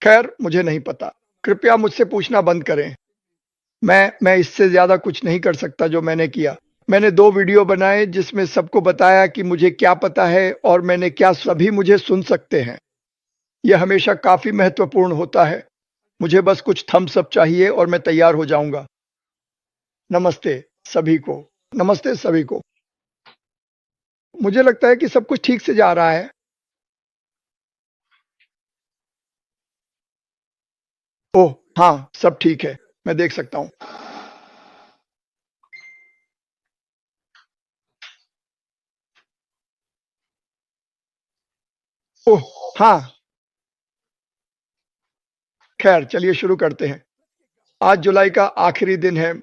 खैर मुझे नहीं पता। कृपया मुझसे पूछना बंद करें। मैं इससे ज्यादा कुछ नहीं कर सकता जो मैंने किया। मैंने 2 वीडियो बनाए जिसमें सबको बताया कि मुझे क्या पता है और मैंने क्या। सभी मुझे सुन सकते हैं। यह हमेशा काफी महत्वपूर्ण होता है। मुझे बस कुछ थम्स अप चाहिए और मैं तैयार हो जाऊंगा। नमस्ते सभी को। नमस्ते सभी को। मुझे लगता है कि सब कुछ ठीक से जा रहा है। ओह हाँ, सब ठीक है। मैं देख सकता हूँ। ओह हाँ। खैर चलिए शुरू करते हैं। आज जुलाई का आखिरी दिन है।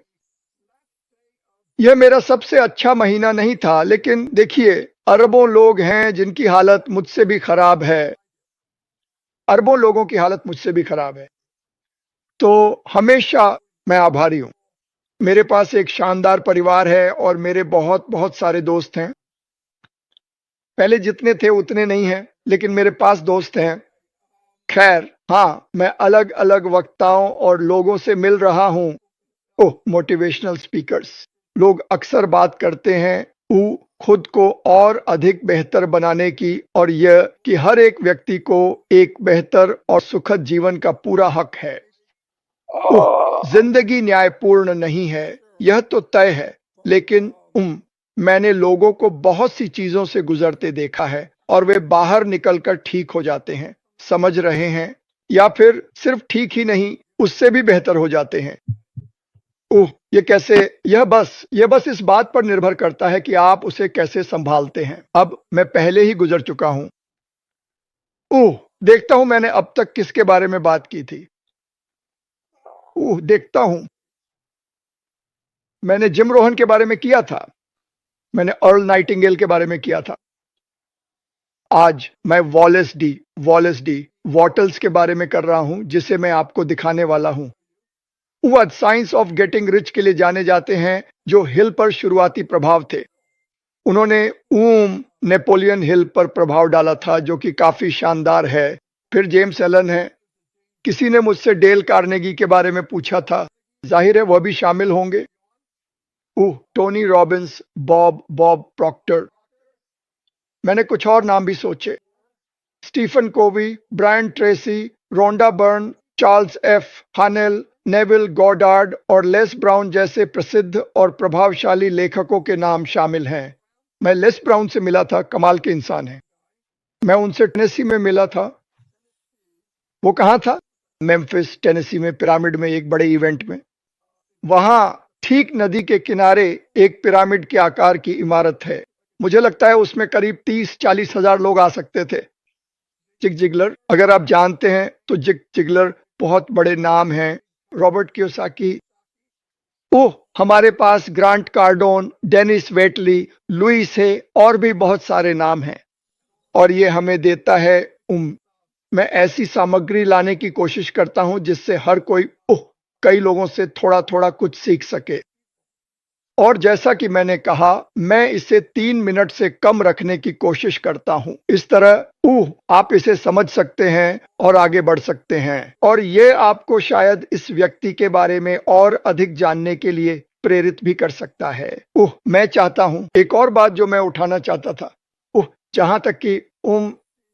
यह मेरा सबसे अच्छा महीना नहीं था, लेकिन देखिए, अरबों लोग हैं जिनकी हालत मुझसे भी खराब है। अरबों लोगों की हालत मुझसे भी खराब है। तो हमेशा मैं आभारी हूँ। मेरे पास एक शानदार परिवार है और मेरे बहुत बहुत सारे दोस्त हैं। पहले जितने थे उतने नहीं हैं, लेकिन मेरे पास दोस्त हैं। खैर हाँ, मैं अलग अलग वक्ताओं और लोगों से मिल रहा हूँ। ओह, मोटिवेशनल स्पीकर्स। लोग अक्सर बात करते हैं खुद को और अधिक बेहतर बनाने की, और यह कि हर एक व्यक्ति को एक बेहतर और सुखद जीवन का पूरा हक है। जिंदगी न्यायपूर्ण नहीं है, यह तो तय है। लेकिन मैंने लोगों को बहुत सी चीजों से गुजरते देखा है और वे बाहर निकलकर ठीक हो जाते हैं। समझ रहे हैं? या फिर सिर्फ ठीक ही नहीं, उससे भी बेहतर हो जाते हैं। ये कैसे? यह बस इस बात पर निर्भर करता है कि आप उसे कैसे संभालते हैं। अब मैं पहले ही गुजर चुका हूं। देखता हूं मैंने अब तक किसके बारे में बात की थी। देखता हूं। मैंने जिम रोहन के बारे में किया था। मैंने अर्ल नाइटिंगेल के बारे में किया था। आज मैं वॉलेस डी वॉटल्स के बारे में कर रहा हूं, जिसे मैं आपको दिखाने वाला हूं। वह साइंस ऑफ गेटिंग रिच के लिए जाने जाते हैं, जो हिल पर शुरुआती प्रभाव थे। उन्होंने नेपोलियन हिल पर प्रभाव डाला था, जो कि काफी शानदार है। फिर जेम्स एलन है। किसी ने मुझसे डेल कार्नेगी के बारे में पूछा था। जाहिर है वह भी शामिल होंगे। Tony Robbins, Bob Proctor. मैंने कुछ और नाम भी सोचे। Stephen Covey, Brian Tracy, Rhonda Byrne, Charles F Haanel, Neville Goddard और लेस ब्राउन जैसे प्रसिद्ध और प्रभावशाली लेखकों के नाम शामिल हैं। मैं लेस ब्राउन से मिला था। कमाल के इंसान है। मैं उनसे टेनेसी में मिला था। वो कहाँ था? मेम्फिस टेनेसी में, पिरामिड में, एक बड़े इवेंट में। वहां ठीक नदी के किनारे एक पिरामिड के आकार की इमारत है। मुझे लगता है उसमें करीब 30-40 हजार लोग आ सकते थे। जिग जिगलर, अगर आप जानते हैं तो जिग जिगलर बहुत बड़े नाम हैं। Robert Kiyosaki. हमारे पास ग्रांट कार्डोन, डेनिस वेटली, लुइस है और भी बहुत सारे नाम हैं। और ये हमें देता है मैं ऐसी सामग्री लाने की कोशिश करता हूं जिससे हर कोई कई लोगों से थोड़ा थोड़ा कुछ सीख सके। और जैसा कि मैंने कहा, मैं इसे 3 मिनट से कम रखने की कोशिश करता हूं। इस तरह आप इसे समझ सकते हैं और आगे बढ़ सकते हैं, और ये आपको शायद इस व्यक्ति के बारे में और अधिक जानने के लिए प्रेरित भी कर सकता है। मैं चाहता हूं एक और बात जो मैं उठाना चाहता था। जहां तक कि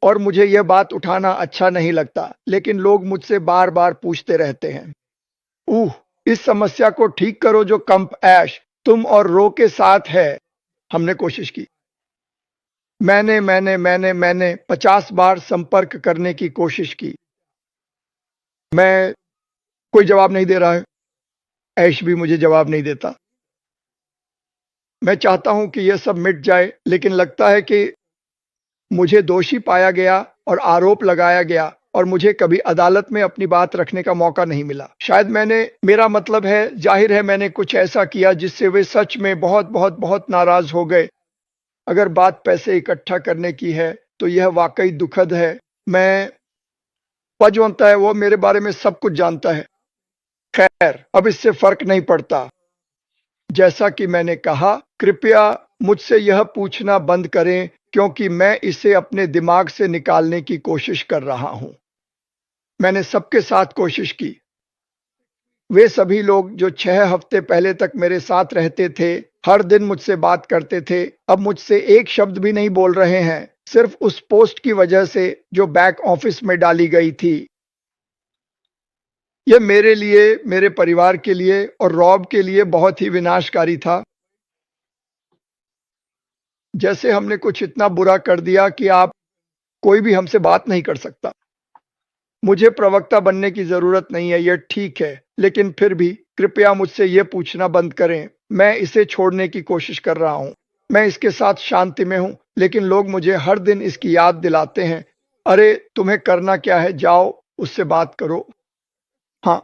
और मुझे यह बात उठाना अच्छा नहीं लगता, लेकिन लोग मुझसे बार बार पूछते रहते हैं। इस समस्या को ठीक करो जो कंप ऐश तुम और रो के साथ है। हमने कोशिश की। मैंने 50 बार संपर्क करने की कोशिश की। मैं कोई जवाब नहीं दे रहा है। ऐश भी मुझे जवाब नहीं देता। मैं चाहता हूं कि यह सब मिट जाए, लेकिन लगता है कि मुझे दोषी पाया गया और आरोप लगाया गया, और मुझे कभी अदालत में अपनी बात रखने का मौका नहीं मिला। शायद मेरा मतलब है, जाहिर है मैंने कुछ ऐसा किया जिससे वे सच में बहुत बहुत बहुत नाराज हो गए। अगर बात पैसे इकट्ठा करने की है तो यह वाकई दुखद है। वह जानता है, वो मेरे बारे में सब कुछ जानता है। खैर, अब इससे फर्क नहीं पड़ता। जैसा कि मैंने कहा, कृपया मुझसे यह पूछना बंद करें, क्योंकि मैं इसे अपने दिमाग से निकालने की कोशिश कर रहा हूं। मैंने सबके साथ कोशिश की। वे सभी लोग जो 6 हफ्ते पहले तक मेरे साथ रहते थे, हर दिन मुझसे बात करते थे, अब मुझसे एक शब्द भी नहीं बोल रहे हैं, सिर्फ उस पोस्ट की वजह से जो बैक ऑफिस में डाली गई थी। यह मेरे लिए, मेरे परिवार के लिए और रॉब के लिए बहुत ही विनाशकारी था। जैसे हमने कुछ इतना बुरा कर दिया कि आप कोई भी हमसे बात नहीं कर सकता। मुझे प्रवक्ता बनने की जरूरत नहीं है, यह ठीक है, लेकिन फिर भी कृपया मुझसे यह पूछना बंद करें। मैं इसे छोड़ने की कोशिश कर रहा हूं। मैं इसके साथ शांति में हूं, लेकिन लोग मुझे हर दिन इसकी याद दिलाते हैं। अरे तुम्हें करना क्या है, जाओ उससे बात करो। हाँ,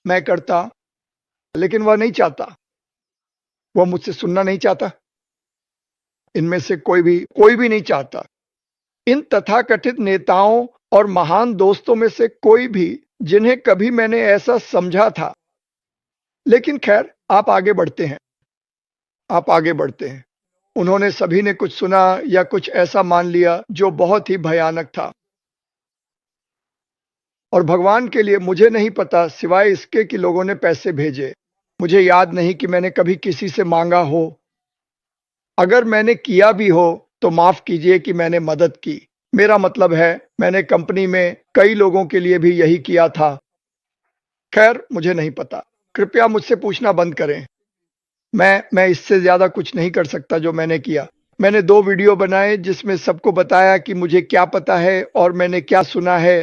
मैं करता, लेकिन वह नहीं चाहता। वह मुझसे सुनना नहीं चाहता। इनमें से कोई भी नहीं चाहता। इन तथाकथित नेताओं और महान दोस्तों में से कोई भी जिन्हें कभी मैंने ऐसा समझा था। लेकिन खैर, आप आगे बढ़ते हैं। आप आगे बढ़ते हैं। उन्होंने सभी ने कुछ सुना या कुछ ऐसा मान लिया जो बहुत ही भयानक था। और भगवान के लिए मुझे नहीं पता, सिवाय इसके कि लोगों ने पैसे भेजे। मुझे याद नहीं कि मैंने कभी किसी से मांगा हो। अगर मैंने किया भी हो तो माफ कीजिए कि मैंने मदद की। मेरा मतलब है, मैंने कंपनी में कई लोगों के लिए भी यही किया था। खैर, मुझे नहीं पता। कृपया मुझसे पूछना बंद करें। मैं इससे ज्यादा कुछ नहीं कर सकता जो मैंने किया। मैंने 2 वीडियो बनाए जिसमें सबको बताया कि मुझे क्या पता है और मैंने क्या सुना है।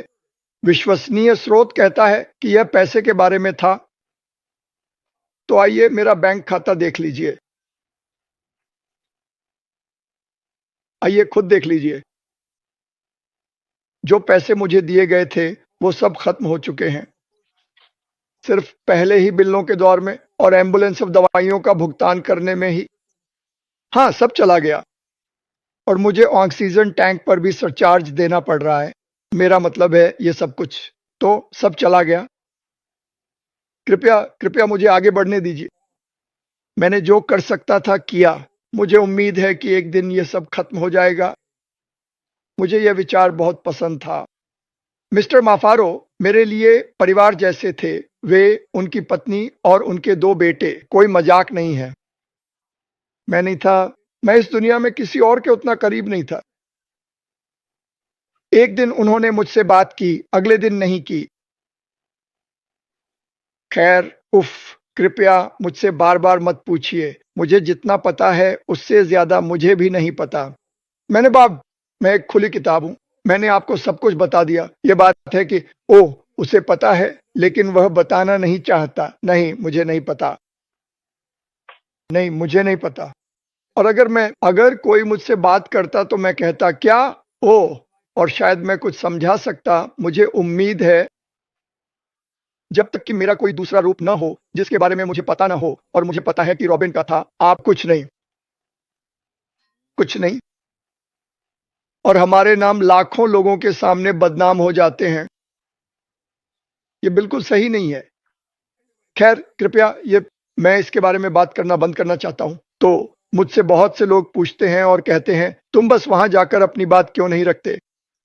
विश्वसनीय स्रोत कहता है कि यह पैसे के बारे में था। तो आइए मेरा बैंक खाता देख लीजिए। आइए खुद देख लीजिए। जो पैसे मुझे दिए गए थे वो सब खत्म हो चुके हैं। सिर्फ पहले ही बिलों के दौर में और एम्बुलेंस और दवाइयों का भुगतान करने में ही। हाँ, सब चला गया। और मुझे ऑक्सीजन टैंक पर भी सरचार्ज देना पड़ रहा है। मेरा मतलब है ये सब कुछ तो सब चला गया। कृपया कृपया मुझे आगे बढ़ने दीजिए। मैंने जो कर सकता था किया। मुझे उम्मीद है कि एक दिन ये सब खत्म हो जाएगा। मुझे यह विचार बहुत पसंद था। मिस्टर माफारो मेरे लिए परिवार जैसे थे। वे, उनकी पत्नी और उनके 2 बेटे कोई मजाक नहीं है। मैं नहीं था। मैं इस दुनिया में किसी और के उतना करीब नहीं था। एक दिन उन्होंने मुझसे बात की, अगले दिन नहीं की। खैर, उफ, कृपया मुझसे बार-बार मत पूछिए। मुझे जितना पता है उससे ज्यादा मुझे भी नहीं पता। मैं एक खुली किताब हूं। मैंने आपको सब कुछ बता दिया। यह बात है कि ओह, उसे पता है, लेकिन वह बताना नहीं चाहता। नहीं, मुझे नहीं पता। नहीं, मुझे नहीं पता। और अगर कोई मुझसे बात करता तो मैं कहता क्या? ओह, और शायद मैं कुछ समझा सकता। मुझे उम्मीद है, जब तक कि मेरा कोई दूसरा रूप न हो जिसके बारे में मुझे पता न हो। और मुझे पता है कि रॉबिन का था। आप कुछ नहीं। कुछ नहीं। और हमारे नाम लाखों लोगों के सामने बदनाम हो जाते हैं। ये बिल्कुल सही नहीं है। खैर, कृपया ये मैं इसके बारे में बात करना बंद करना चाहता हूं। तो मुझसे बहुत से लोग पूछते हैं और कहते हैं, तुम बस वहां जाकर अपनी बात क्यों नहीं रखते?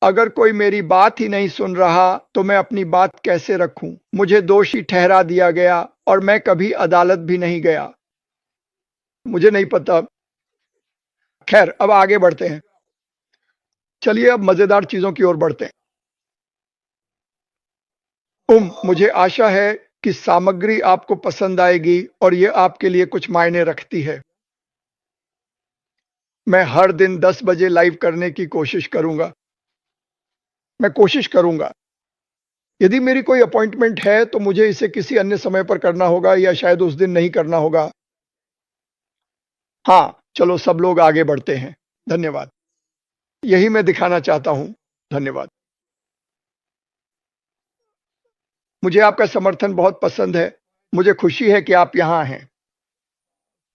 अगर कोई मेरी बात ही नहीं सुन रहा तो मैं अपनी बात कैसे रखूं? मुझे दोषी ठहरा दिया गया और मैं कभी अदालत भी नहीं गया। मुझे नहीं पता। खैर, अब आगे बढ़ते हैं। चलिए अब मजेदार चीजों की ओर बढ़ते हैं। मुझे आशा है कि सामग्री आपको पसंद आएगी और यह आपके लिए कुछ मायने रखती है। मैं हर दिन 10 बजे लाइव करने की कोशिश करूंगा। मैं कोशिश करूंगा। यदि मेरी कोई अपॉइंटमेंट है तो मुझे इसे किसी अन्य समय पर करना होगा या शायद उस दिन नहीं करना होगा। हाँ, चलो सब लोग आगे बढ़ते हैं। धन्यवाद। यही मैं दिखाना चाहता हूं। धन्यवाद। मुझे आपका समर्थन बहुत पसंद है। मुझे खुशी है कि आप यहां हैं।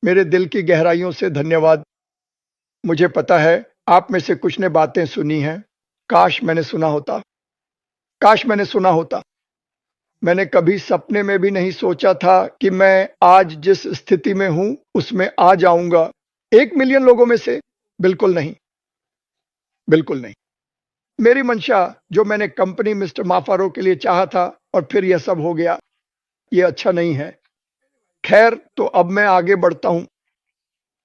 मेरे दिल की गहराइयों से धन्यवाद। मुझे पता है आप में से कुछ ने बातें सुनी हैं। काश मैंने सुना होता। काश मैंने सुना होता। मैंने कभी सपने में भी नहीं सोचा था कि मैं आज जिस स्थिति में हूं उसमें आ जाऊंगा। 1 मिलियन लोगों में से? बिल्कुल नहीं। बिल्कुल नहीं। मेरी मंशा जो मैंने कंपनी मिस्टर माफारो के लिए चाहा था और फिर यह सब हो गया, यह अच्छा नहीं है। खैर, तो अब मैं आगे बढ़ता हूं।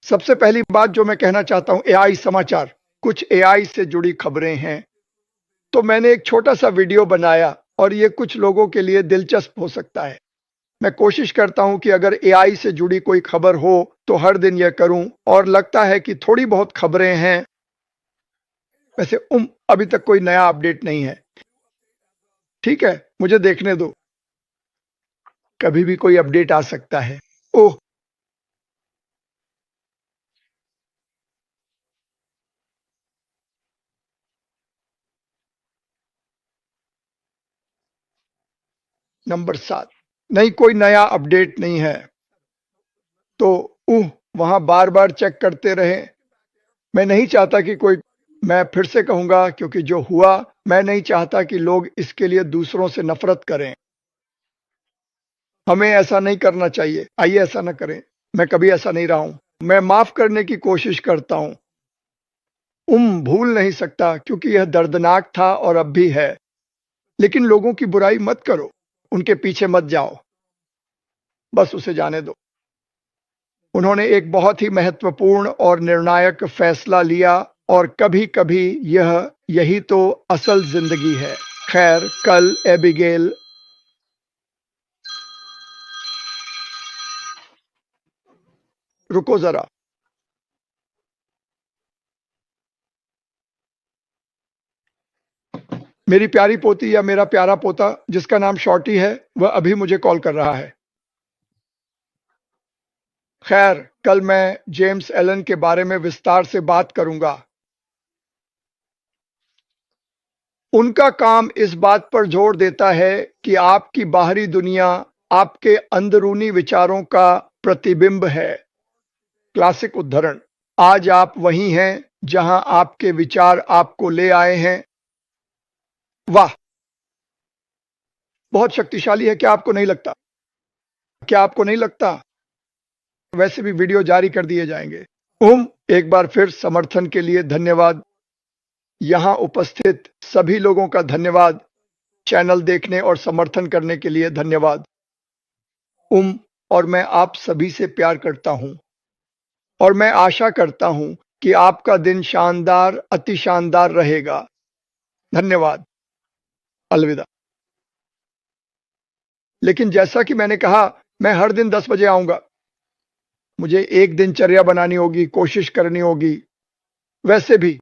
सबसे पहली बात जो मैं कहना चाहता हूं, एआई समाचार। कुछ एआई से जुड़ी खबरें हैं, तो मैंने एक छोटा सा वीडियो बनाया और ये कुछ लोगों के लिए दिलचस्प हो सकता है। मैं कोशिश करता हूं कि अगर एआई से जुड़ी कोई खबर हो तो हर दिन यह करूं, और लगता है कि थोड़ी बहुत खबरें हैं। वैसे अभी तक कोई नया अपडेट नहीं है। ठीक है, मुझे देखने दो, कभी भी कोई अपडेट आ सकता है। ओह, नंबर 7। नहीं, कोई नया अपडेट नहीं है। तो वहां बार बार चेक करते रहे। मैं नहीं चाहता कि कोई, मैं फिर से कहूंगा, क्योंकि जो हुआ, मैं नहीं चाहता कि लोग इसके लिए दूसरों से नफरत करें। हमें ऐसा नहीं करना चाहिए। आइए ऐसा ना करें। मैं कभी ऐसा नहीं रहा हूं। मैं माफ करने की कोशिश करता हूं। भूल नहीं सकता, क्योंकि यह दर्दनाक था और अब भी है। लेकिन लोगों की बुराई मत करो, उनके पीछे मत जाओ, बस उसे जाने दो। उन्होंने एक बहुत ही महत्वपूर्ण और निर्णायक फैसला लिया, और कभी-कभी यही तो असल जिंदगी है। खैर, कल एबिगेल, रुको जरा। मेरी प्यारी पोती या मेरा प्यारा पोता जिसका नाम शॉर्टी है, वह अभी मुझे कॉल कर रहा है। खैर, कल मैं जेम्स एलन के बारे में विस्तार से बात करूंगा। उनका काम इस बात पर जोर देता है कि आपकी बाहरी दुनिया आपके अंदरूनी विचारों का प्रतिबिंब है। क्लासिक उद्धरण। आज आप वहीं हैं जहां आपके विचार आपको ले आए हैं। वाह, बहुत शक्तिशाली है। क्या आपको नहीं लगता? क्या आपको नहीं लगता? वैसे भी वीडियो जारी कर दिए जाएंगे। एक बार फिर समर्थन के लिए धन्यवाद। यहां उपस्थित सभी लोगों का धन्यवाद। चैनल देखने और समर्थन करने के लिए धन्यवाद। और मैं आप सभी से प्यार करता हूं, और मैं आशा करता हूं कि आपका दिन शानदार, अति शानदार रहेगा। धन्यवाद। अलविदा। लेकिन जैसा कि मैंने कहा, मैं हर दिन 10 बजे आऊंगा। मुझे एक दिनचर्या बनानी होगी, कोशिश करनी होगी। वैसे भी